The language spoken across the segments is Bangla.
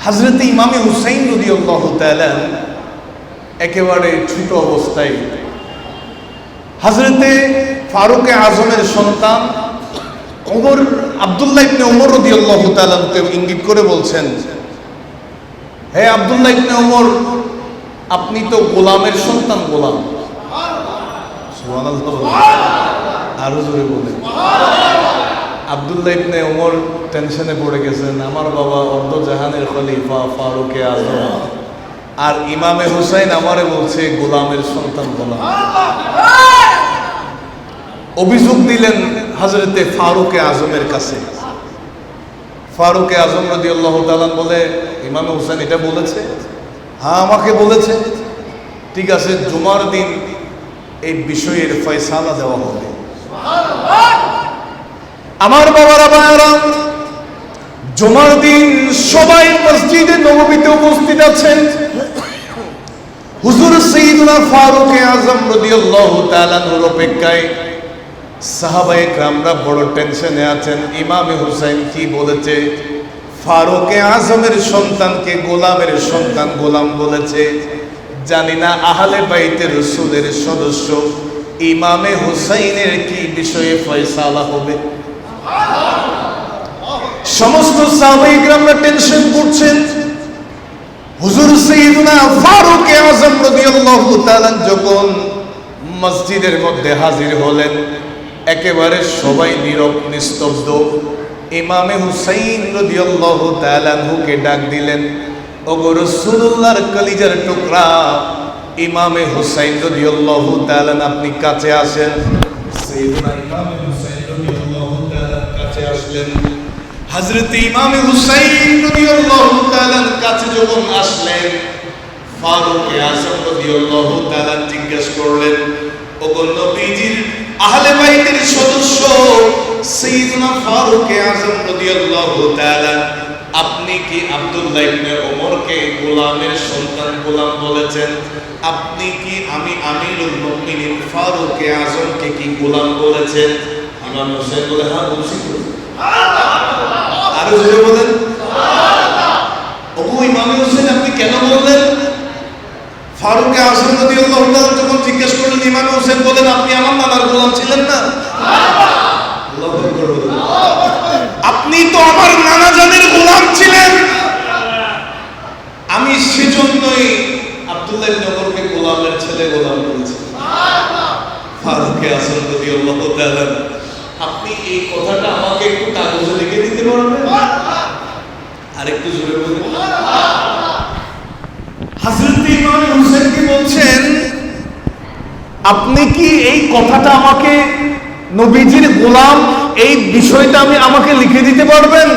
হযরত ইমামে হুসাইন রাদিয়াল্লাহু তাআলা একেবারে ছোট অবস্থায় হযরতে ফারুক আজমের সন্তান ওমর আব্দুল্লাহ ইবনে ওমর রাদিয়াল্লাহু তাআলা কে ইঙ্গিত করে বলছেন, হে আব্দুল্লাহ ইবনে ওমর, আপনি তো গোলামের সন্তান। গোলাম, সুবহানাল্লাহ, আরো জোরে বলেন। আব্দুল্লাহ ইবনে ওমর টেনশনে পড়ে গেছেন, আমার বাবা অর্ধ জাহানের খলিফা ফারুক আজম, আর ইমামে হুসাইন আমারে বলছে গোলামের সন্তান। গোলাম অভিযোগ দিলেন হযরতে ফারুক আজমের কাছে। ফারুক আজম রাদিয়াল্লাহু তাআলা বলে, ইমামে হুসাইন এটা বলেছে? হ্যাঁ, আমাকে বলেছে। ঠিক আছে, জুমার দিন এই বিষয়ের ফয়সালা দেওয়া হবে। আমার বাবারা ভাইরা, জুমার দিন সবাই মসজিদে নববীতে উপস্থিত আছেন। হুজুর সাইয়্যিদুনা ফারুক আজম রাদিয়াল্লাহু তাআলা এর অপেক্ষায় সাহাবায়ে কেরামরা বড় টেনশনে আছেন। ইমামে হুসাইন কি বলেছে? ফারুক আজমের সন্তানকে গোলামের সন্তান গোলাম বলেছে। জানি না আহলে বাইতে রাসূলের সদস্য ইমামে হুসাইনের কি বিষয়ে ফয়সালা হবে। সমস্ত সাহাবায়ে কেরামরা টেনশন করছেন। হুজুর সাইয়্যিদুনা ফারুক আজম রাদিয়াল্লাহু তাআলা যখন মসজিদের মধ্যে হাজির হলেন, একেবারে সবাই নীরব নিস্তব্ধ। ইমামে হুসাইন রাদিয়াল্লাহু তাআলা আনহুকে ডাক দিলেন, ওগো রাসূলুল্লাহর কলিজার টুকরা ইমামে হুসাইন রাদিয়াল্লাহু তাআলা, আপনি কাছে আসেন। সাইয়্যিদুনা ইমামে হুসাইন রাদিয়াল্লাহু তাআলা কাছে আসলেন। হযরত ইমামে হুসাইন রাদিয়াল্লাহু তাআলা কাছে যখন আসলেন, ফারুক আজম রাদিয়াল্লাহু তাআলা জিজ্ঞেস করলেন, ওগো নবীজির আহলে বাইতের সদস্য সাইয়্যিদুনা ফারুক আজম রাদিয়াল্লাহু তাআলা, আপনি কি আব্দুল্লাহ ইবনে ওমরকে গোলামের সন্তান গোলাম বলেছেন? আপনি কি আমি আমিরুল মুমিনিন ফারুক আজমকে কি গোলাম বলেছেন? ইমাম হুসাইন বলে, হ্যাঁ বলছি। আরো জোরে বলেন, ওগো ইমামে হুসাইন, আপনি কেন বললেন? ফারুক আজম রাদিয়াল্লাহু তাআলা যখন জিজ্ঞেস করলেন, ইমামে হুসাইন বলেন, আপনি আমার নানার গোলাম ছিলেন না? আল্লাহু আকবার। আপনি তো আমার নানা জানের গোলাম ছিলেন। আমি সেজন্যই আব্দুল্লাহ ইবনে ওমরকে গোলামের ছেলে গোলাম বলেছি। ফারুক আজম রাদিয়াল্লাহু তাআলা, আপনি এই কথাটা আমাকে একটু কাগজে লিখে দিতে পারবেন? আর একটু জোরে বলুন। হযরত ইমাম হুসাইন কি বলছেন, আপনি কি এই কথাটা আমাকে, নবীজির গোলাম এই বিষয়টা আমাকে লিখে দিতে পারবেন?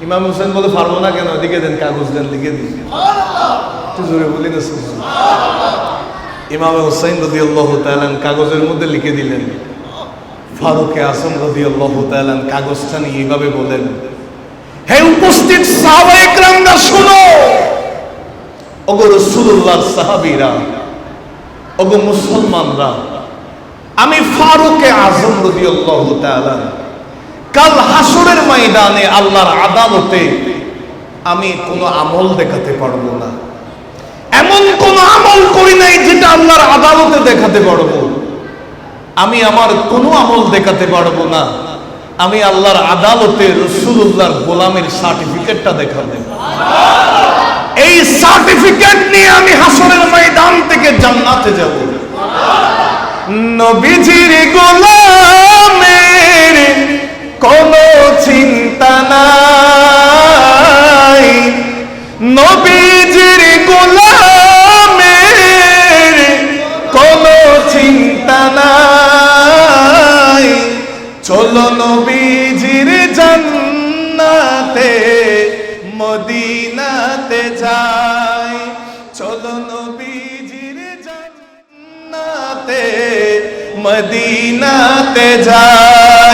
ইমাম হুসাইন বলে, পারবো না। কেন? লিখে দেন, কাগজ দেন, লিখে দিন। একটু জোরে বলি না সুবহানাল্লাহ। ইমাম হুসাইন রাদিয়াল্লাহু তাআলা কাগজের মধ্যে লিখে দিলেন। ফারুক আজম রাদিয়াল্লাহু তাআলা কাগজটা নিয়ে এইভাবে বলেন, হে উপস্থিত সাহাবায়ে কেরামরা শুনো, ওগো রাসূলুল্লাহর সাহাবীরা, ওগো মুসলমানরা, আমি ফারুক আজম রাদিয়াল্লাহু তাআলা কাল হাসরের ময়দানে আল্লাহর আদালতে আমি কোনো আমল দেখাতে পারবো না। এমন কোন আমল করি নাই যেটা আল্লাহর আদালতে দেখাতে পারবো। আমি আমার কোনো আমল দেখাতে পারবো না। আমি আল্লাহর আদালতে রাসূলুল্লাহর গোলামের সার্টিফিকেটটা দেখাবো। এই সার্টিফিকেট নিয়ে আমি হাসরের ময়দান থেকে জান্নাতে যাব। নবীজির গোলামের কোনো চিন্তা নাই, নবীজির গোলামের কোনো চিন্তা নাই। চলো নবীজির জান্নাতে মদিনাতে যাই, চলো নবীজির জান্নাতে মদিনাতে যাই।